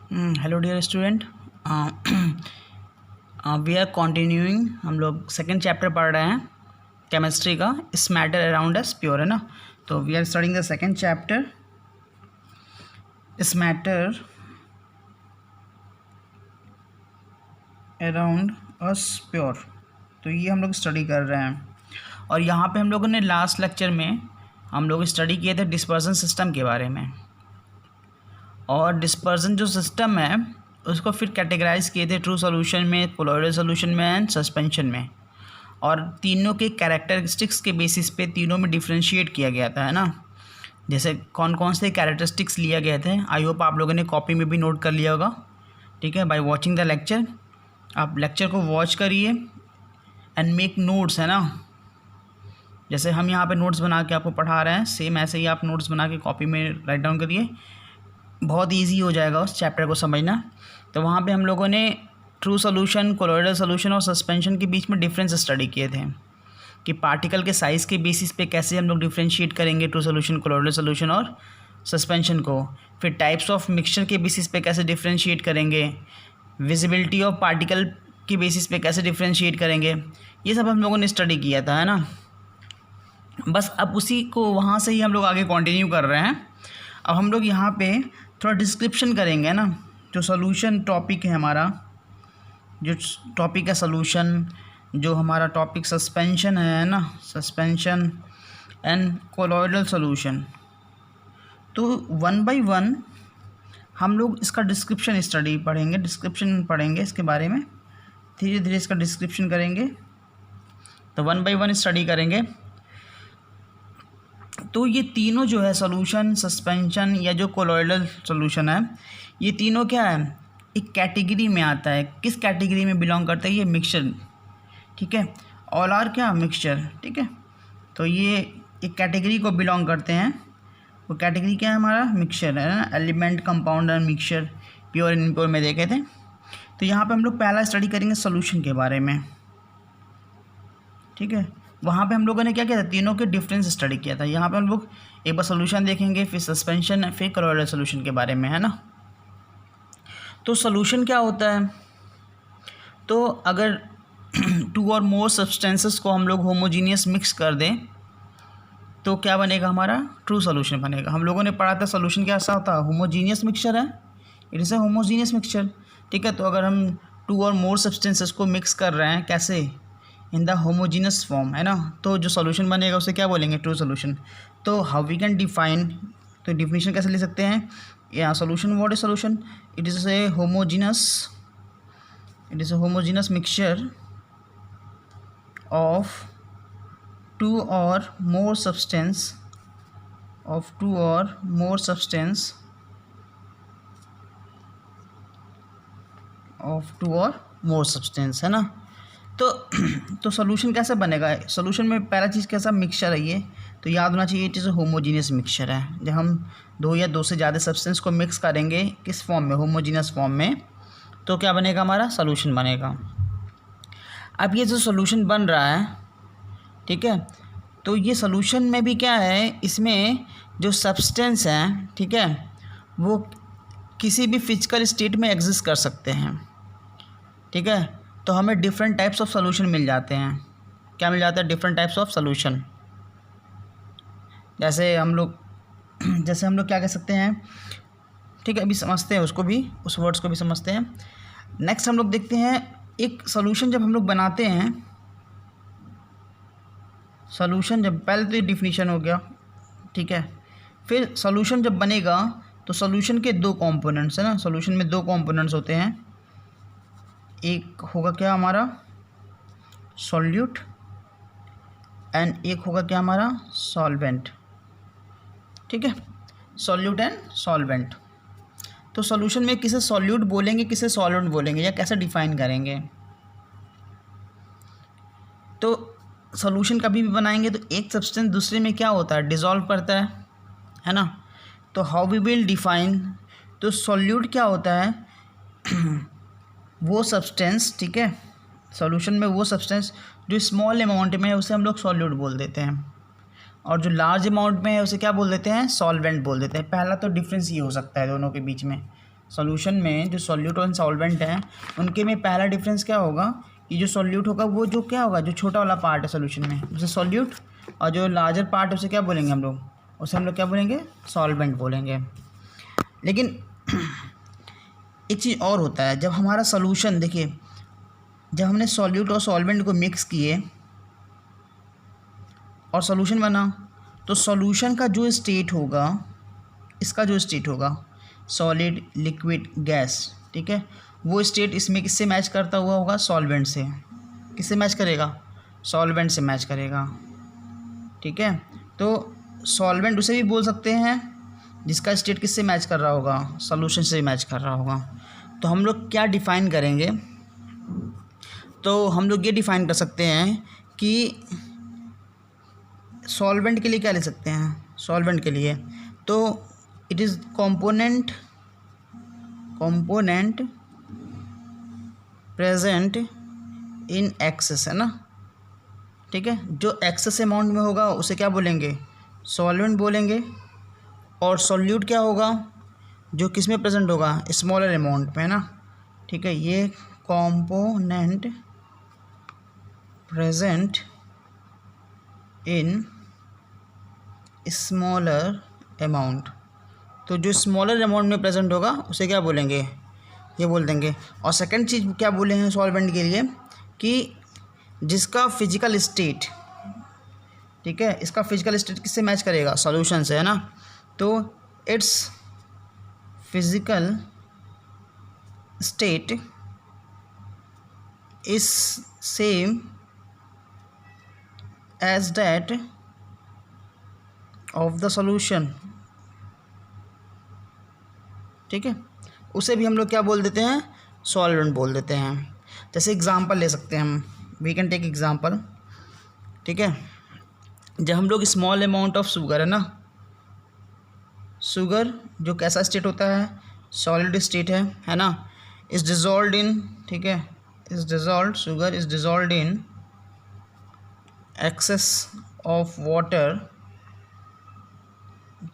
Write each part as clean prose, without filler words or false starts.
Hello dear student, we are continuing. हम लोग second chapter पढ़ रहे हैं केमिस्ट्री का। इस मैटर अराउंड अस प्योर, है ना। तो we are studying the second chapter, is matter around us pure. तो ये हम लोग स्टडी कर रहे हैं। और यहाँ पे हम लोगों ने लास्ट लेक्चर में हम लोग स्टडी किए थे डिस्पर्सन सिस्टम के बारे में। और डिस्पर्सन जो सिस्टम है उसको फिर कैटेगराइज किए थे ट्रू सॉल्यूशन में, कोलॉइडल सॉल्यूशन में एंड सस्पेंशन में। और तीनों के कैरेक्टरिस्टिक्स के बेसिस पे तीनों में डिफ्रेंशिएट किया गया था, है ना। जैसे कौन कौन से कैरेक्टरिस्टिक्स लिए गए थे, आई होप आप लोगों ने कॉपी में भी नोट कर लिया होगा। ठीक है, बाय वॉचिंग द लेक्चर। आप लेक्चर को वॉच करिए एंड मेक नोट्स, है ना। जैसे हम यहाँ पे नोट्स बना के आपको पढ़ा रहे हैं, सेम ऐसे ही आप नोट्स बना के कॉपी में राइट डाउन करिए। बहुत इजी हो जाएगा उस चैप्टर को समझना। तो वहाँ पे हम लोगों ने ट्रू सॉल्यूशन, कोलॉइडल सॉल्यूशन और सस्पेंशन के बीच में डिफरेंस स्टडी किए थे कि पार्टिकल के साइज़ के बेसिस पे कैसे हम लोग डिफ्रेंशिएट करेंगे ट्रू सॉल्यूशन, कोलॉइडल सॉल्यूशन और सस्पेंशन को। फिर टाइप्स ऑफ मिक्सचर के बेसिस पे कैसे डिफ्रेंशिएट करेंगे, विजिबिलिटी ऑफ पार्टिकल के बेसिस पे कैसे डिफ्रेंशिएट करेंगे, ये सब हम लोगों ने स्टडी किया था, है ना। बस अब उसी को वहाँ से ही हम लोग आगे कंटिन्यू कर रहे हैं। अब हम लोग यहाँ पे थोड़ा डिस्क्रिप्शन करेंगे ना। जो सॉल्यूशन टॉपिक है हमारा, जो टॉपिक है सॉल्यूशन, जो हमारा टॉपिक सस्पेंशन है ना, सस्पेंशन एंड कोलॉइडल सॉल्यूशन। तो वन बाय वन हम लोग इसका डिस्क्रिप्शन स्टडी पढ़ेंगे, डिस्क्रिप्शन पढ़ेंगे इसके बारे में, धीरे धीरे इसका डिस्क्रिप्शन करेंगे। तो वन बाय वन स्टडी करेंगे। तो ये तीनों जो है सॉल्यूशन, सस्पेंशन या जो कोलॉइडल सॉल्यूशन है, ये तीनों क्या है, एक कैटेगरी में आता है। किस कैटेगरी में बिलोंग करता है, ये मिक्सचर। ठीक है, ऑल आर क्या, मिक्सचर। ठीक है, तो ये एक कैटेगरी को बिलोंग करते हैं। वो कैटेगरी क्या है हमारा, मिक्सचर, है ना। Element, compound and mixture, pure and impure में देखे थे। तो यहाँ पे हम लोग पहला स्टडी करेंगे सॉल्यूशन के बारे में। ठीक है, वहाँ पे हम लोगों ने क्या किया था, तीनों के डिफरेंस स्टडी किया था। यहाँ पे हम लोग एक बार सॉल्यूशन देखेंगे, फिर सस्पेंशन, फिर कोलॉइडल सॉल्यूशन के बारे में, है ना। तो सॉल्यूशन क्या होता है, तो अगर टू और मोर सब्सटेंसेस को हम लोग होमोजीनियस मिक्स कर दें तो क्या बनेगा, हमारा ट्रू सॉल्यूशन बनेगा। हम लोगों ने पढ़ा था सॉल्यूशन क्या ऐसा होता है, होमोजीनियस मिक्सचर है, it is a homogeneous mixture. ठीक है, तो अगर हम टू और मोर सब्सटेंसेस को मिक्स कर रहे हैं, कैसे, इन द होमोजीनियस फॉर्म, है ना, तो जो सॉल्यूशन बनेगा उसे क्या बोलेंगे, ट्रू सॉल्यूशन। तो हाउ वी कैन डिफाइन, तो डिफिनेशन कैसे ले सकते हैं, या solution, what is solution, it is a homogeneous mixture of two or more substance है ना। तो सॉल्यूशन कैसे बनेगा, सॉल्यूशन में पहला चीज़ कैसा, मिक्सचर है ये, तो याद होना चाहिए इट इज़ होमोजीनियस मिक्सचर है। जब हम दो या दो से ज़्यादा सब्सटेंस को मिक्स करेंगे किस फॉर्म में, होमोजीनियस फॉर्म में, तो क्या बनेगा, हमारा सॉल्यूशन बनेगा। अब ये जो सॉल्यूशन बन रहा है, ठीक है, तो ये सॉल्यूशन में भी क्या है, इसमें जो सब्सटेंस हैं, ठीक है, वो किसी भी फिजिकल स्टेट में एग्जिस्ट कर सकते हैं। ठीक है, तो हमें डिफरेंट टाइप्स ऑफ सॉल्यूशन मिल जाते हैं। क्या मिल जाता है, डिफरेंट टाइप्स ऑफ सॉल्यूशन। जैसे हम लोग क्या कह सकते हैं, ठीक है, अभी समझते हैं उसको भी, उस वर्ड्स को भी समझते हैं। नेक्स्ट हम लोग देखते हैं, एक सॉल्यूशन जब हम लोग बनाते हैं, सॉल्यूशन जब, पहले तो ये डिफिनीशन हो गया, ठीक है, फिर सॉल्यूशन जब बनेगा तो सॉल्यूशन के दो कंपोनेंट्स, है ना। सॉल्यूशन में दो कंपोनेंट्स होते हैं, एक होगा क्या हमारा सॉल्यूट एंड एक होगा क्या हमारा सॉल्वेंट। ठीक है, सॉल्यूट एंड सॉल्वेंट। तो सॉल्यूशन में किसे सॉल्यूट बोलेंगे, किसे सॉल्वेंट बोलेंगे, या कैसे डिफाइन करेंगे। तो सॉल्यूशन कभी भी बनाएंगे तो एक सब्सटेंस दूसरे में क्या होता है, डिज़ोल्व करता है ना। तो हाउ वी विल डिफाइन, तो सॉल्यूट क्या होता है वो सब्सटेंस, ठीक है, सॉल्यूशन में वो सब्सटेंस जो स्मॉल अमाउंट में है उसे हम लोग सॉल्यूट बोल देते हैं, और जो लार्ज अमाउंट में है उसे क्या बोल देते हैं, सॉल्वेंट बोल देते हैं। पहला तो डिफरेंस ये हो सकता है दोनों के बीच में, सॉल्यूशन में जो सॉल्यूट और सॉल्वेंट हैं उनके में पहला डिफरेंस क्या होगा कि जो सॉल्यूट होगा वो जो क्या होगा, जो छोटा वाला पार्ट है सॉल्यूशन में उसे सॉल्यूट, और जो लार्जर पार्ट है उसे क्या बोलेंगे हम लोग, उसे हम लोग क्या बोलेंगे, सॉल्वेंट बोलेंगे। लेकिन एक चीज़ और होता है, जब हमारा सॉल्यूशन, देखिए जब हमने सॉल्यूट और सॉल्वेंट को मिक्स किए और सॉल्यूशन बना, तो सॉल्यूशन का जो स्टेट होगा, इसका जो स्टेट होगा सॉलिड, लिक्विड, गैस, ठीक है, वो स्टेट इसमें किससे मैच करता हुआ होगा, सॉल्वेंट से। किससे मैच करेगा, सॉल्वेंट से मैच करेगा, ठीक है। तो सॉल्वेंट उसे भी बोल सकते हैं जिसका स्टेट किससे मैच कर रहा होगा, सॉल्यूशन से मैच कर रहा होगा। तो हम लोग क्या डिफ़ाइन करेंगे, तो हम लोग ये डिफ़ाइन कर सकते हैं कि सॉल्वेंट के लिए क्या ले सकते हैं, सॉल्वेंट के लिए तो it is component present in excess, है ना, ठीक है। जो एक्सेस अमाउंट में होगा उसे क्या बोलेंगे, सॉल्वेंट बोलेंगे। और सॉल्यूट क्या होगा, जो किस में प्रेजेंट होगा, स्मॉलर अमाउंट में, है ना, ठीक है। ये component present in smaller amount, तो जो स्मॉलर अमाउंट में प्रेजेंट होगा उसे क्या बोलेंगे, ये बोल देंगे। और सेकंड चीज़ क्या बोले हैं सॉल्वेंट के लिए, कि जिसका फिजिकल स्टेट, ठीक है, इसका फिजिकल स्टेट किससे मैच करेगा, सॉल्यूशन से, है ना। तो its physical state is same as that of the solution, ठीक है। उसे भी हम लोग क्या बोल देते हैं, सॉल्वेंट बोल देते हैं। जैसे एग्जांपल ले सकते हैं हम, वी कैन टेक एग्जांपल, ठीक है। जब हम लोग स्मॉल अमाउंट ऑफ शुगर, है ना, शुगर जो कैसा स्टेट होता है, सॉलिड स्टेट है ना, इज डिजॉल्व्ड इन, ठीक है, is dissolved, sugar is dissolved in excess of water,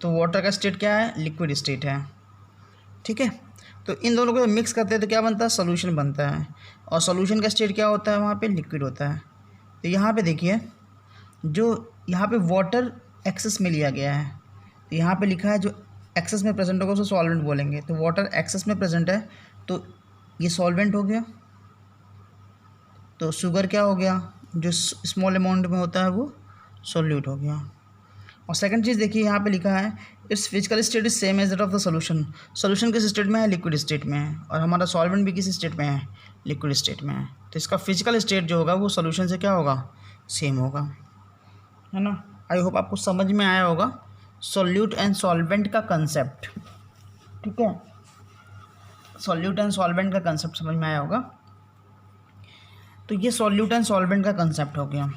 तो वाटर का स्टेट क्या है, लिक्विड स्टेट है, ठीक है। तो इन दोनों को मिक्स करते हैं तो क्या बनता है, सॉल्यूशन बनता है। और सॉल्यूशन का स्टेट क्या होता है, वहाँ पे लिक्विड होता है। तो यहाँ पे देखिए, जो यहाँ पे वाटर एक्सेस में लिया गया है, तो यहाँ पे लिखा है जो एक्सेस में प्रेजेंट होगा उसे सॉल्वेंट बोलेंगे। तो वाटर एक्सेस में प्रेजेंट है तो ये सॉल्वेंट हो गया। तो शुगर क्या हो गया, जो स्मॉल अमाउंट में होता है वो सॉल्यूट हो गया। और सेकंड चीज़ देखिए, यहाँ पे लिखा है its physical state is same as that of the solution, solution किस स्टेट में है, लिक्विड स्टेट में है, और हमारा सॉल्वेंट भी किस स्टेट में है, लिक्विड स्टेट में है। तो इसका फिजिकल स्टेट जो होगा वो सॉल्यूशन से क्या होगा, सेम होगा, है ना। आई होप आपको समझ में आया होगा सॉल्यूट एंड सॉल्वेंट का कंसेप्ट, ठीक है। सॉल्यूट एंड सॉल्वेंट का कंसेप्ट समझ में आया होगा। तो ये सॉल्यूट एंड सॉल्वेंट का कंसेप्ट हो गया।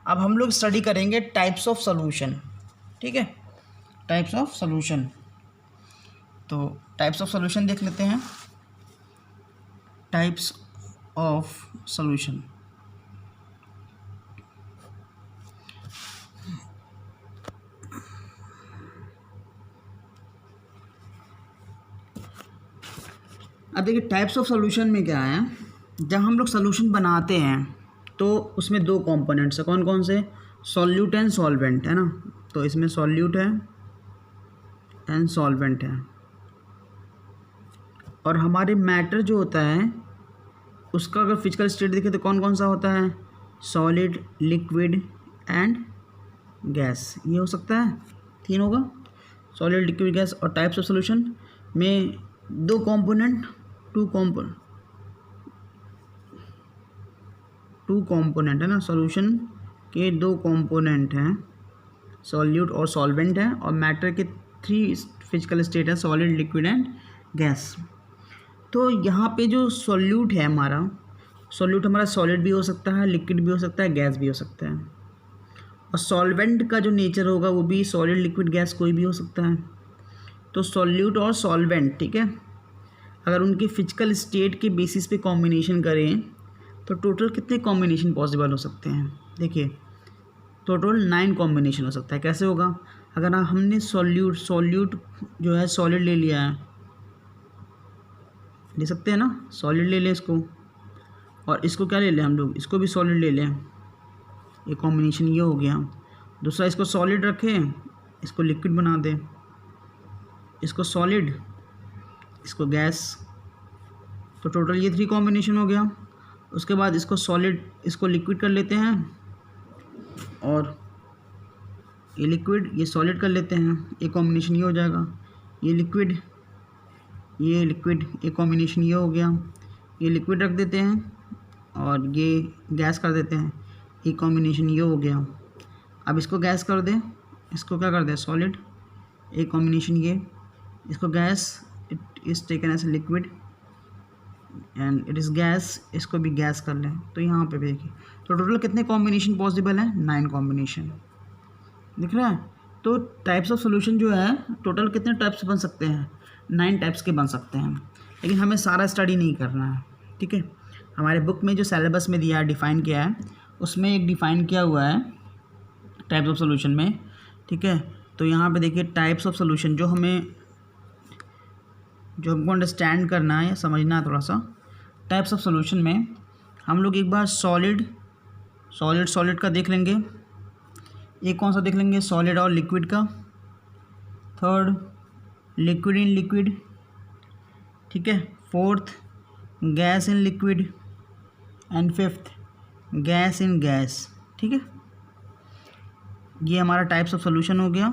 अब हम लोग स्टडी करेंगे टाइप्स ऑफ सॉल्यूशन, ठीक है, टाइप्स ऑफ सॉल्यूशन। तो टाइप्स ऑफ सॉल्यूशन देख लेते हैं। टाइप्स ऑफ सॉल्यूशन, अब देखिए टाइप्स ऑफ सॉल्यूशन में क्या है, जब हम लोग सॉल्यूशन बनाते हैं तो उसमें दो कंपोनेंट्स हैं, कौन कौन से, सॉल्यूट एंड सॉल्वेंट, है ना। तो इसमें सॉल्यूट है एंड सॉल्वेंट है। और हमारे मैटर जो होता है उसका अगर फिजिकल स्टेट देखें तो कौन कौन सा होता है, सॉलिड, लिक्विड एंड गैस, ये हो सकता है, तीन होगा, सॉलिड, लिक्विड, गैस। और टाइप्स ऑफ सॉल्यूशन में दो कंपोनेंट, टू कंपोनेंट है ना, सॉल्यूशन के दो कंपोनेंट हैं, सॉल्यूट और सॉल्वेंट है। और मैटर के थ्री फिजिकल स्टेट है, सॉलिड, लिक्विड एंड गैस। तो यहाँ पे जो सॉल्यूट है हमारा, सॉल्यूट हमारा सॉलिड भी हो सकता है, लिक्विड भी हो सकता है, गैस भी हो सकता है। और सॉल्वेंट का जो नेचर होगा वो भी सॉलिड, लिक्विड, गैस कोई भी हो सकता है। तो सॉल्यूट और सॉल्वेंट, ठीक है, अगर उनके फिजिकल स्टेट के बेसिस पे कॉम्बिनेशन करें तो टोटल कितने कॉम्बिनेशन पॉसिबल हो सकते हैं, देखिए टोटल 9 कॉम्बिनेशन हो सकता है। कैसे होगा, अगर हमने सॉल्यूट जो है सॉलिड ले लिया है, ले सकते हैं ना, सॉलिड ले लें इसको, और इसको क्या ले लें हम लोग, इसको भी सॉलिड ले लें, ये कॉम्बिनेशन ये हो गया। दूसरा इसको सॉलिड रखें, इसको लिक्विड बना दें, इसको सॉलिड, इसको गैस, तो टोटल ये 3 कॉम्बिनेशन हो गया। उसके बाद इसको सॉलिड, इसको लिक्विड कर लेते हैं, और ये लिक्विड ये सॉलिड कर लेते हैं, ये कॉम्बिनेशन ये हो जाएगा, ये लिक्विड ये कॉम्बिनेशन ये हो गया, ये लिक्विड रख देते हैं और ये गैस कर देते हैं, ये कॉम्बिनेशन ये हो गया। अब इसको गैस कर दें, इसको क्या कर दें सॉलिड, ये कॉम्बिनेशन ये, इसको gas, it is taken as liquid and it is gas, इसको भी गैस कर लें। तो यहाँ पे देखिए तो टोटल कितने कॉम्बिनेशन पॉसिबल हैं, 9 कॉम्बिनेशन दिख रहा है। तो टाइप्स ऑफ सॉल्यूशन जो है टोटल कितने टाइप्स बन सकते हैं, 9 टाइप्स के बन सकते हैं, लेकिन हमें सारा स्टडी नहीं करना है, ठीक है। हमारे बुक में जो सिलेबस में दिया है, डिफ़ाइन किया है, उसमें एक डिफ़ाइन किया हुआ है टाइप्स ऑफ सॉल्यूशन में, ठीक है। तो यहाँ पे देखिए टाइप्स ऑफ सॉल्यूशन जो हमको अंडरस्टैंड करना है या समझना है थोड़ा सा। टाइप्स ऑफ सॉल्यूशन में हम लोग एक बार सॉलिड का देख लेंगे, एक कौन सा देख लेंगे, सॉलिड और लिक्विड का। थर्ड लिक्विड इन लिक्विड, ठीक है। Fourth gas in liquid, and fifth gas in gas, ठीक है। ये हमारा टाइप्स ऑफ सॉल्यूशन हो गया।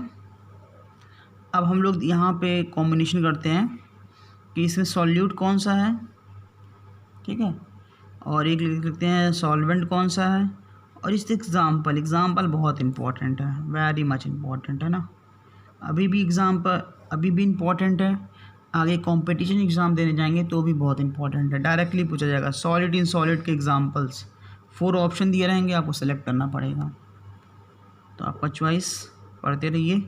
अब हम लोग यहाँ पे कॉम्बिनेशन करते हैं कि इसमें सॉल्यूट कौन सा है, ठीक है, और एक लिख सकते हैं सॉल्वेंट कौन सा है, और इस एग्ज़ाम्पल बहुत इंपॉर्टेंट है, वेरी मच इम्पॉर्टेंट है ना। अभी भी इम्पॉर्टेंट है, आगे कंपटीशन एग्ज़ाम देने जाएंगे तो भी बहुत इंपॉर्टेंट है, डायरेक्टली पूछा जाएगा। सॉलिड इन सॉलिड के एग्जांपल्स, 4 ऑप्शन दिए रहेंगे, आपको सेलेक्ट करना पड़ेगा, तो आपका चॉइस पढ़ते रहिए।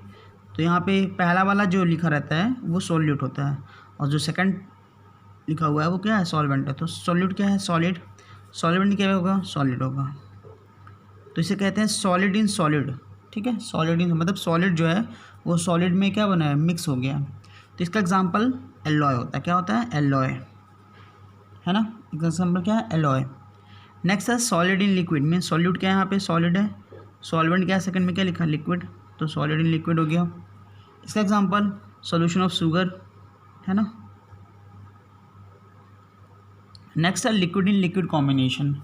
तो यहाँ पे पहला वाला जो लिखा रहता है वो सॉल्यूट होता है, और जो सेकंड लिखा हुआ है वो क्या है, सॉल्वेंट है। तो सॉल्यूट क्या है, सॉल्वेंट क्या होगा, सॉलिड होगा। तो इसे कहते हैं सॉलिड इन सॉलिड, ठीक है। सॉलिड इन मतलब सॉलिड जो है वो सॉलिड में क्या बना है, मिक्स हो गया। तो इसका एग्जांपल एलॉय होता है, क्या होता है, एलॉय, है ना। एग्जांपल क्या है, एलॉय। नेक्स्ट है solid in liquid, mean solute क्या है, यहाँ पे सॉलिड है, सॉल्वेंट क्या है, सेकंड में क्या लिखा है, लिक्विड, तो सॉलिड इन लिक्विड हो गया। इसका एग्जांपल सॉल्यूशन ऑफ शुगर, है ना। नेक्स्ट है liquid in liquid combination,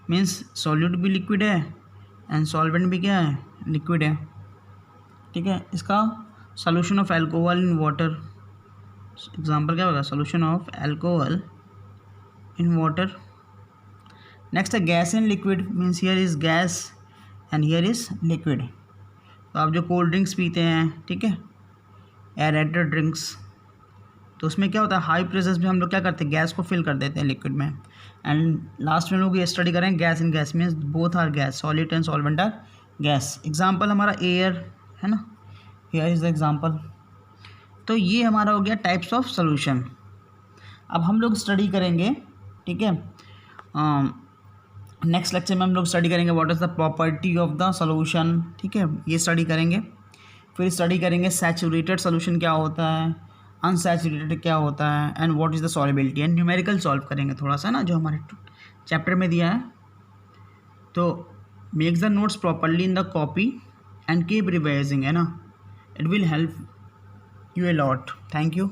means solute भी लिक्विड है एंड सॉल्वेंट भी क्या है, लिक्विड है, ठीक है। इसका solution of alcohol in water, example क्या होगा, solution of alcohol in water. Next है gas in liquid, means here is gas and here is liquid. तो आप जो कोल्ड ड्रिंक्स पीते हैं, ठीक है, एरेटेड ड्रिंक्स, तो उसमें क्या होता है, हाई प्रेशर में हम लोग क्या करते हैं, गैस को फिल कर देते हैं लिक्विड में। एंड लास्ट में लोग ये स्टडी करें gas in gas, means both are gas, solid and solvent are gas. Example हमारा एयर है ना, हियर इज़ द एग्जांपल। तो ये हमारा हो गया टाइप्स ऑफ सॉल्यूशन। अब हम लोग स्टडी करेंगे, ठीक है, नेक्स्ट लेक्चर में हम लोग स्टडी करेंगे what is the property of the solution, ठीक है, ये स्टडी करेंगे। फिर स्टडी करेंगे सैचुरेटेड सॉल्यूशन क्या होता है, अनसैचुरेटेड क्या होता है, and what is the solubility, and numerical solve करेंगे थोड़ा सा ना, जो हमारे चैप्टर में दिया है। तो make the notes properly in the copy and keep revising, है ना, it will help you a lot. Thank you.